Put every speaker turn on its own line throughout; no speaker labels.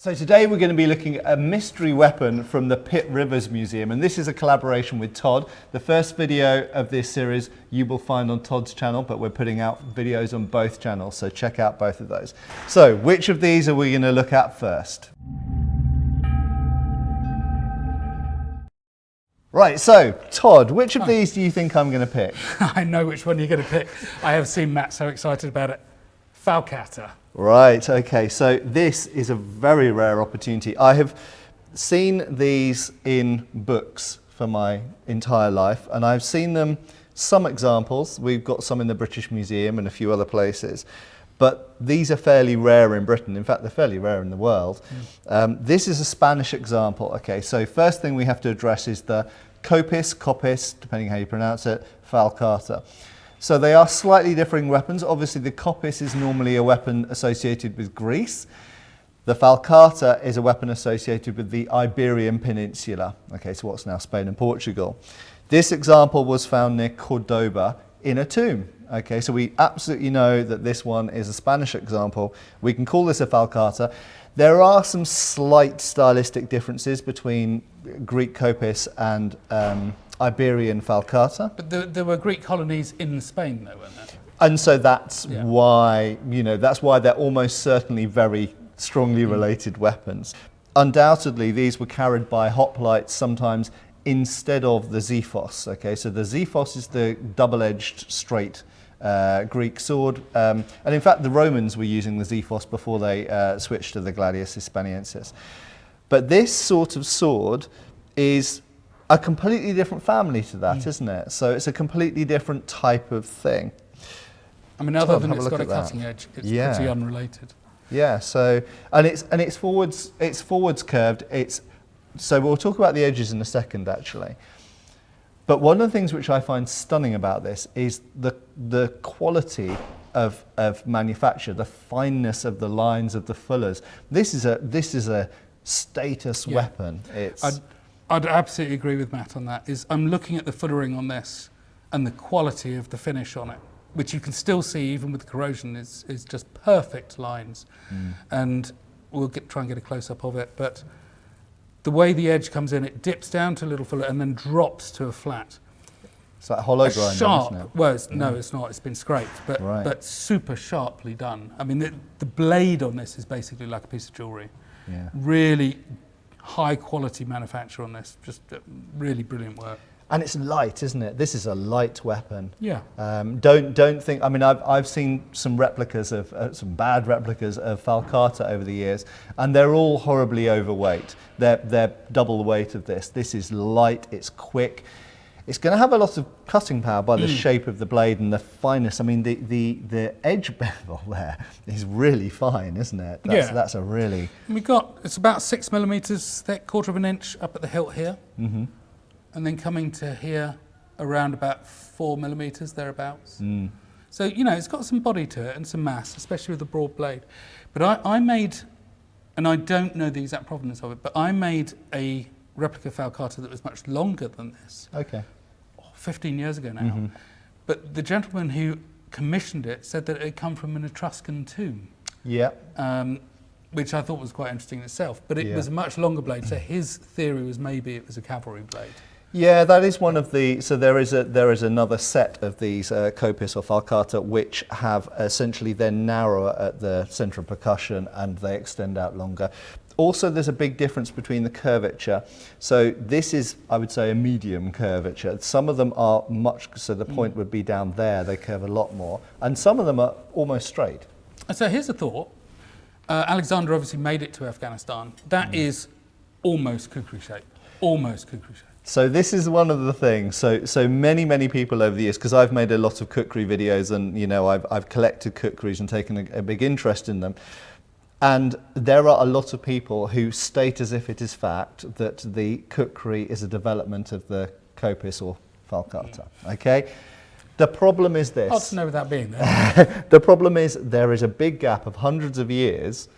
So today we're going to be looking at a mystery weapon from the Pitt Rivers Museum, and this is a collaboration with Todd. The first video of this series you will find on Todd's channel, but we're putting out videos on both channels, so check out both of those. So which of these are we going to look at first? Right, so Todd, which of these do you think I'm going to pick?
I know which one you're going to pick. I have seen Matt so excited about it. Falcata.
Right, okay, so this is a very rare opportunity. I have seen these in books for my entire life, and I've seen them, some examples. We've got some in the British Museum and a few other places, but these are fairly rare in Britain. In fact, they're fairly rare in the world. This is a Spanish example. Okay, so first thing we have to address is the copis, depending how you pronounce it, falcata. So they are slightly differing weapons. Obviously the copis is normally a weapon associated with Greece. The falcata is a weapon associated with the Iberian Peninsula. Okay, so what's now Spain and Portugal. This example was found near Cordoba in a tomb. Okay, so we absolutely know that this one is a Spanish example. We can call this a falcata. There are some slight stylistic differences between Greek copis and Iberian falcata.
But there were Greek colonies in Spain though, weren't there?
And so that's why, that's why they're almost certainly very strongly related weapons. Undoubtedly, these were carried by hoplites sometimes instead of the xiphos. Okay, so the xiphos is the double-edged straight Greek sword. And in fact, the Romans were using the xiphos before they switched to the gladius hispaniensis. But this sort of sword is a completely different family to that, isn't it? So it's a completely different type of thing.
I mean, other than it's got a cutting edge, it's pretty unrelated.
Yeah. So it's forwards curved. So we'll talk about the edges in a second, actually. But one of the things which I find stunning about this is the quality of manufacture, the fineness of the lines of the fullers. This is a status weapon.
I'd absolutely agree with Matt on that. I'm looking at the fullering on this and the quality of the finish on it, which you can still see even with corrosion is just perfect lines. And we'll try and get a close-up of it, but the way the edge comes in, it dips down to a little fuller and then drops to a flat.
It's like hollow grinding,
sharp,
isn't it?
well, no, it's not. It's been scraped, but super sharply done. I mean, the blade on this is basically like a piece of jewellery. Yeah. Really high quality manufacture on this, just really brilliant work.
And it's light, isn't it? This is a light weapon.
Yeah.
Don't think. I mean, I've seen some replicas of some bad replicas of falcata over the years, and they're all horribly overweight. They're double the weight of this. This is light. It's quick. It's going to have a lot of cutting power by the shape of the blade and the fineness. I mean, the edge bevel there is really fine, isn't it? That's a really.
It's about 6 millimeters thick, 1/4 of an inch up at the hilt here. And then coming to here around about 4 millimeters thereabouts. So, it's got some body to it and some mass, especially with the broad blade. But I made, and I don't know the exact provenance of it, but I made a replica falcata that was much longer than this.
Okay.
15 years ago now. But the gentleman who commissioned it said that it had come from an Etruscan tomb. Yeah. Which I thought was quite interesting in itself. But it was a much longer blade, so his theory was maybe it was a cavalry blade.
Yeah, that is one of the. So there is another set of these copis or falcata which have essentially they're narrower at the centre of percussion and they extend out longer. Also, there's a big difference between the curvature. So this is, I would say, a medium curvature. Some of them are much. So the point would be down there. They curve a lot more, and some of them are almost straight.
So here's a thought. Alexander obviously made it to Afghanistan. That is almost kukri shape. Almost kukri shape.
So this is one of the things. So many people over the years, because I've made a lot of kukri videos, and I've collected kukris and taken a big interest in them. And there are a lot of people who state as if it is fact that the kukri is a development of the copis or falcata. Okay. The problem is this.
Hard to know without being there.
The problem is there is a big gap of hundreds of years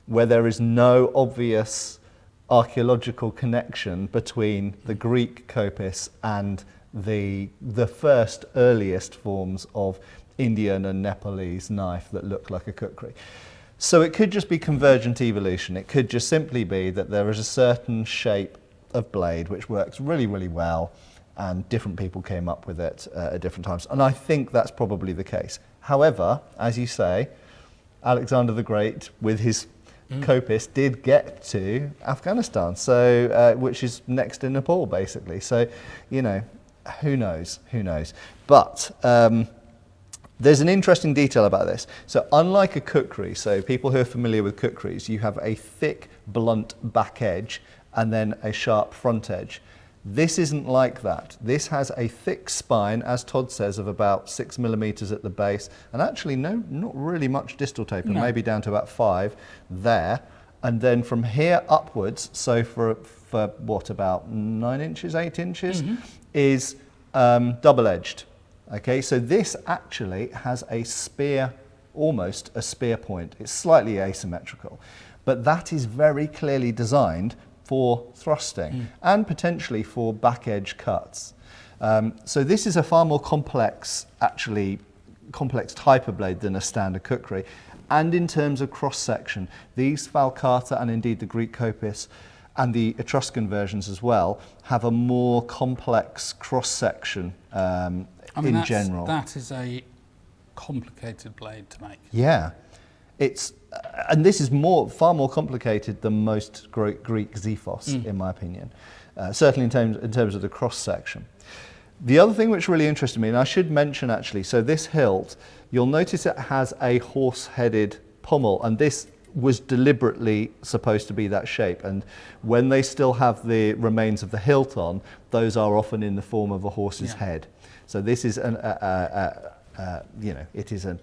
where there is no obvious archaeological connection between the Greek copis and the first earliest forms of Indian and Nepalese knife that look like a kukri. So it could just be convergent evolution. It could just simply be that there is a certain shape of blade which works really, really well, and different people came up with it at different times. And I think that's probably the case. However, as you say, Alexander the Great, with his coppice, did get to Afghanistan, so which is next to Nepal, basically. So, you know, who knows? Who knows? But there's an interesting detail about this. So unlike a kukri, so people who are familiar with kukris, you have a thick, blunt back edge and then a sharp front edge. This isn't like that. This has a thick spine, as Todd says, of about 6 millimeters at the base, and actually not really much distal taper, maybe down to about 5 there. And then from here upwards, so for what, about 9 inches, 8 inches, is double-edged. Okay, so this actually has a spear, almost a spear point. It's slightly asymmetrical, but that is very clearly designed for thrusting and potentially for back edge cuts. So this is a far more complex type of blade than a standard kukri. And in terms of cross section, these falcata and indeed the Greek coppice and the Etruscan versions as well have a more complex cross section in general.
That is a complicated blade to make.
Yeah, it's and this is far more complicated than most Greek Xiphos, in my opinion. Certainly in terms of the cross section. The other thing which really interested me, and I should mention actually, so this hilt, you'll notice it has a horse-headed pommel, and this was deliberately supposed to be that shape. And when they still have the remains of the hilt on, those are often in the form of a horse's head. So this is it is an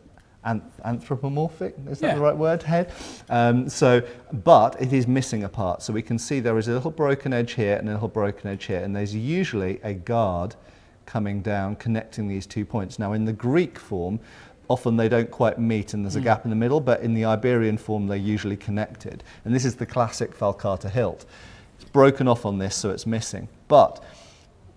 anthropomorphic, is that the right word, head? But it is missing a part. So we can see there is a little broken edge here and a little broken edge here, and there's usually a guard coming down connecting these 2 points. Now in the Greek form, often they don't quite meet and there's a gap in the middle, but in the Iberian form they're usually connected. And this is the classic falcata hilt. It's broken off on this, so it's missing. But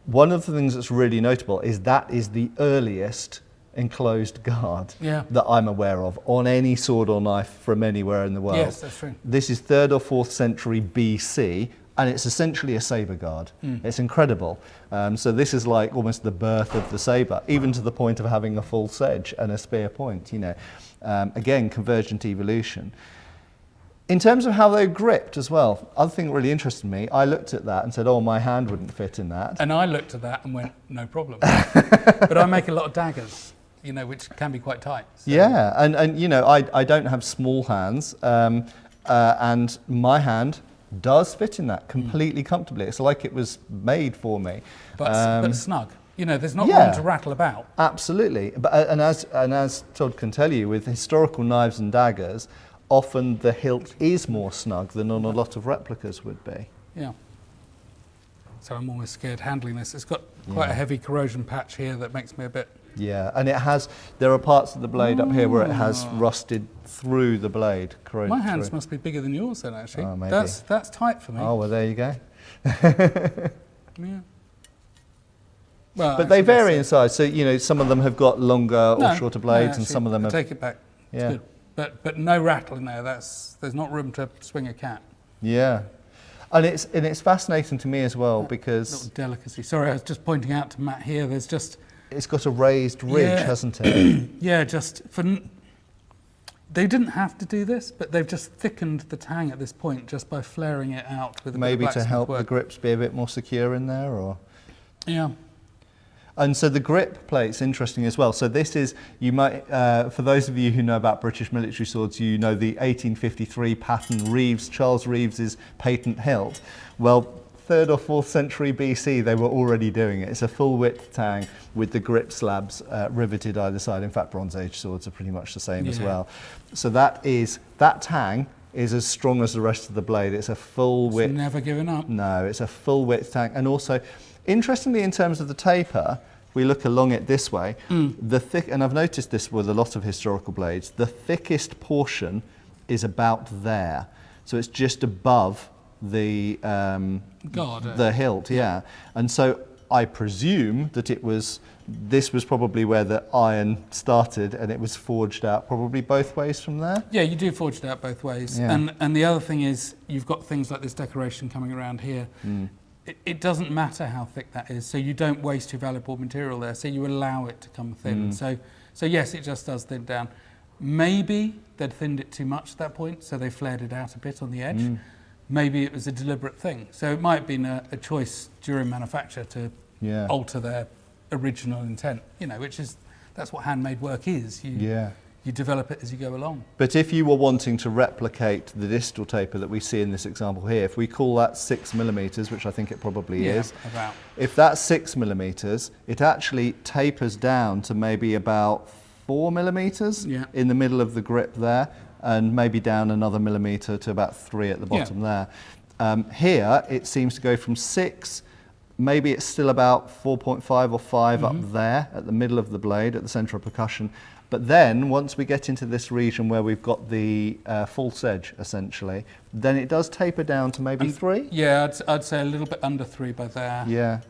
one of the things that's really notable is that is the earliest enclosed guard that I'm aware of on any sword or knife from anywhere in the world.
Yes, that's true.
This is 3rd or 4th century BC, and it's essentially a saber guard. It's incredible. So this is like almost the birth of the saber, even to the point of having a full sedge and a spear point. You know, again, convergent evolution. In terms of how they're gripped as well, other thing that really interested me, I looked at that and said, oh, my hand wouldn't fit in that.
And I looked at that and went, no problem. But I make a lot of daggers, you know, which can be quite tight. So.
Yeah, and you know, I don't have small hands, and my hand does fit in that completely comfortably. It's like it was made for me.
But snug. You know, there's not room to rattle about.
Absolutely. But and as Todd can tell you, with historical knives and daggers, often the hilt is more snug than on a lot of replicas would be.
Yeah. So I'm almost scared handling this. It's got quite a heavy corrosion patch here that makes me a bit...
Yeah, and there are parts of the blade up here where it has rusted through the blade.
My hands must be bigger than yours then, actually.
Oh, maybe.
That's tight for me.
Oh, well, there you go.
Yeah. Well,
but they vary in size, so you know some of them have got longer or shorter blades, and some of them have...
Take it back. It's good. But no rattle in there. There's not room to swing a cat.
Yeah, and it's fascinating to me as well because
little delicacy. Sorry, I was just pointing out to Matt here. There's just
it's got a raised ridge, hasn't it?
Yeah, just for. They didn't have to do this, but they've just thickened the tang at this point just by flaring it out with a
maybe
bit of
to help
work.
the grips be a bit more secure in there, or
yeah.
And so the grip plate's interesting as well. So this is, you might, for those of you who know about British military swords, you know the 1853 patent Charles Reeves's patent hilt. Well, 3rd or 4th century BC, they were already doing it. It's a full width tang with the grip slabs riveted either side. In fact, Bronze Age swords are pretty much the same as well. So that tang is as strong as the rest of the blade. It's a full width.
Never given up.
No, it's a full width tang. And also, interestingly, in terms of the taper, we look along it this way. And I've noticed this with a lot of historical blades, the thickest portion is about there. So it's just above the hilt, And so I presume that this was probably where the iron started, and it was forged out probably both ways from there.
Yeah, you do forge it out both ways.
Yeah.
And the other thing is, you've got things like this decoration coming around here. It doesn't matter how thick that is, so you don't waste your valuable material there, so you allow it to come thin. So yes, it just does thin down. Maybe they'd thinned it too much at that point, so they flared it out a bit on the edge. Maybe it was a deliberate thing. So it might have been a choice during manufacture to alter their original intent, that's what handmade work is. You develop it as you go along.
But if you were wanting to replicate the distal taper that we see in this example here, if we call that 6 millimeters, which I think it probably is,
about.
if that's 6 millimeters, it actually tapers down to maybe about 4 millimeters in the middle of the grip there, and maybe down another millimeter to about 3 at the bottom there. Here, it seems to go from 6, maybe it's still about 4.5 or 5 up there at the middle of the blade, at the center of percussion. But then, once we get into this region where we've got the false edge, essentially, then it does taper down to maybe 3?
Yeah, I'd say a little bit under 3 by there.
Yeah.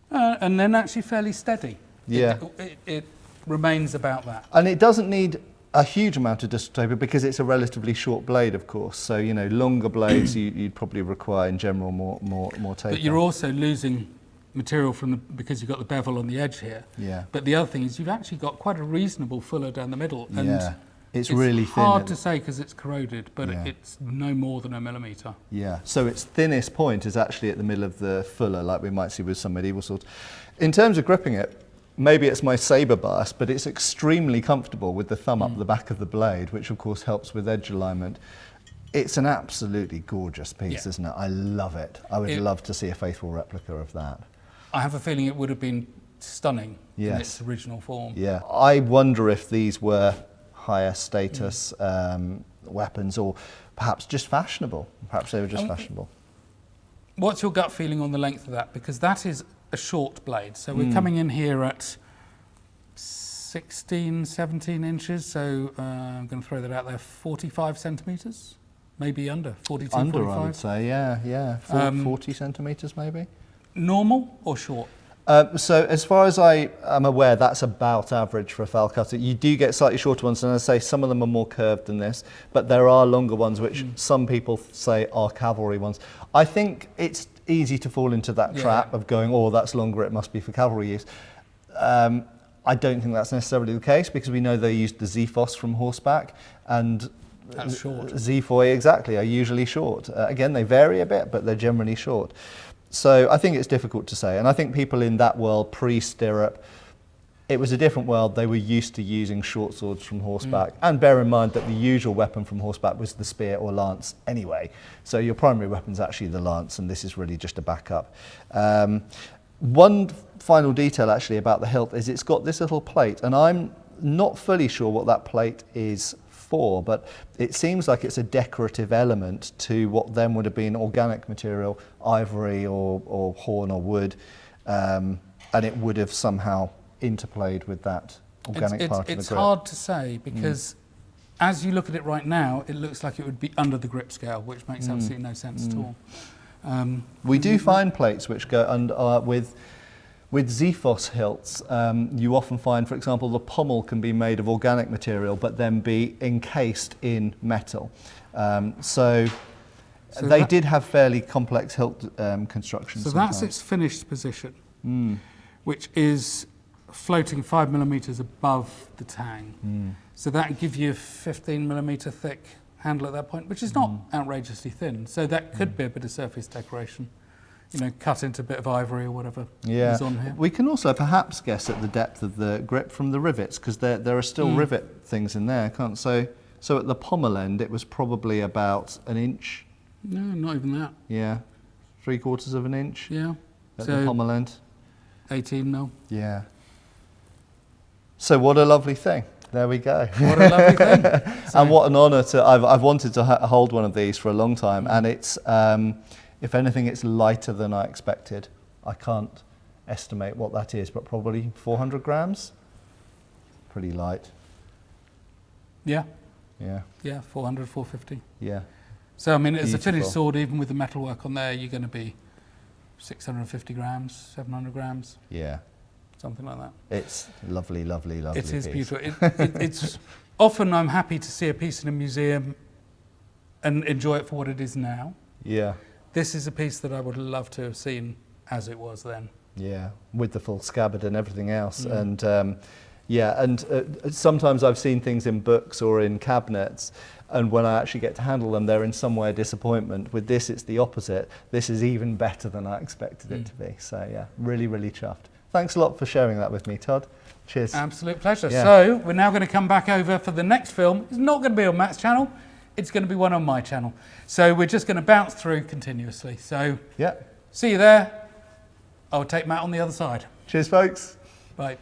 And then actually fairly steady.
Yeah.
It remains about that.
And it doesn't need a huge amount of distal taper because it's a relatively short blade, of course. So, longer blades you'd probably require in general more taper.
But you're also losing material because you've got the bevel on the edge here.
Yeah.
But the other thing is you've actually got quite a reasonable fuller down the middle. And
it's really thin.
Hard to say because it's corroded, but it's no more than a millimetre.
Yeah, so its thinnest point is actually at the middle of the fuller, like we might see with some medieval swords. In terms of gripping it, maybe it's my sabre bias, but it's extremely comfortable with the thumb up the back of the blade, which of course helps with edge alignment. It's an absolutely gorgeous piece, isn't it? I love it. I would love to see a faithful replica of that.
I have a feeling it would have been stunning in its original form.
Yeah, I wonder if these were higher status weapons, or perhaps just fashionable. Perhaps they were just fashionable.
What's your gut feeling on the length of that? Because that is a short blade. So we're coming in here at 16, 17 inches. So I'm going to throw that out there, 45 centimetres, maybe under, 42,
under,
45.
I would say, yeah. 40 centimetres maybe.
Normal or short?
So as far as I am aware, that's about average for a foul cutter. You do get slightly shorter ones, and as I say, some of them are more curved than this, but there are longer ones which some people say are cavalry ones. I think it's easy to fall into that trap of going, oh, that's longer, it must be for cavalry use. I don't think that's necessarily the case, because we know they used the Xephos from horseback, and
that's short.
Xephoi, exactly, are usually short. Again, they vary a bit, but they're generally short. So I think it's difficult to say, and I think people in that world pre-stirrup, it was a different world. They were used to using short swords from horseback, and bear in mind that the usual weapon from horseback was the spear or lance anyway. So your primary weapon's actually the lance, and this is really just a backup. One final detail actually about the hilt is it's got this little plate, and I'm not fully sure what that plate is for, but it seems like it's a decorative element to what then would have been organic material, ivory or horn or wood, and it would have somehow interplayed with that organic part of the grip.
It's hard to say, because as you look at it right now, it looks like it would be under the grip scale, which makes absolutely no sense at all.
We do find plates which go under with Xephos hilts. You often find, for example, the pommel can be made of organic material but then be encased in metal. So they did have fairly complex hilt constructions.
So
sometimes.
that's its finished position, which is floating 5 millimetres above the tang. So that gives you a 15 millimetre thick handle at that point, which is not outrageously thin. So that could be a bit of surface decoration, cut into a bit of ivory or whatever is on here.
We can also perhaps guess at the depth of the grip from the rivets, because there are still rivet things in there, can't so at the pommel end it was probably about an inch.
No, not even that.
Yeah, 3/4 of an inch.
Yeah.
At the pommel end.
18 mil.
Yeah. So what a lovely thing. There we go.
What a lovely thing.
And what an honour to. I've wanted to hold one of these for a long time, and it's. If anything, it's lighter than I expected. I can't estimate what that is, but probably 400 grams. Pretty light.
Yeah.
Yeah.
Yeah, 400, 450.
Yeah.
So, I mean, as a
Beautiful.
finished sword, even with the metalwork on there, you're going to be 650 grams, 700 grams,
Yeah.
something like that.
It's lovely, lovely, lovely.
It is
piece.
beautiful. It's often I'm happy to see a piece in a museum and enjoy it for what it is now.
Yeah.
This is a piece that I would love to have seen as it was then.
Yeah, with the full scabbard and everything else. And sometimes I've seen things in books or in cabinets, and when I actually get to handle them, they're in some way a disappointment. With this, it's the opposite. This is even better than I expected it to be. So yeah, really, really chuffed. Thanks a lot for sharing that with me, Todd. Cheers.
Absolute pleasure.
Yeah.
So we're now going to come back over for the next film. It's not going to be on Matt's channel. It's going to be one on my channel. So we're just going to bounce through continuously. So
Yeah.
see you there. I'll take Matt on the other side.
Cheers, folks.
Bye.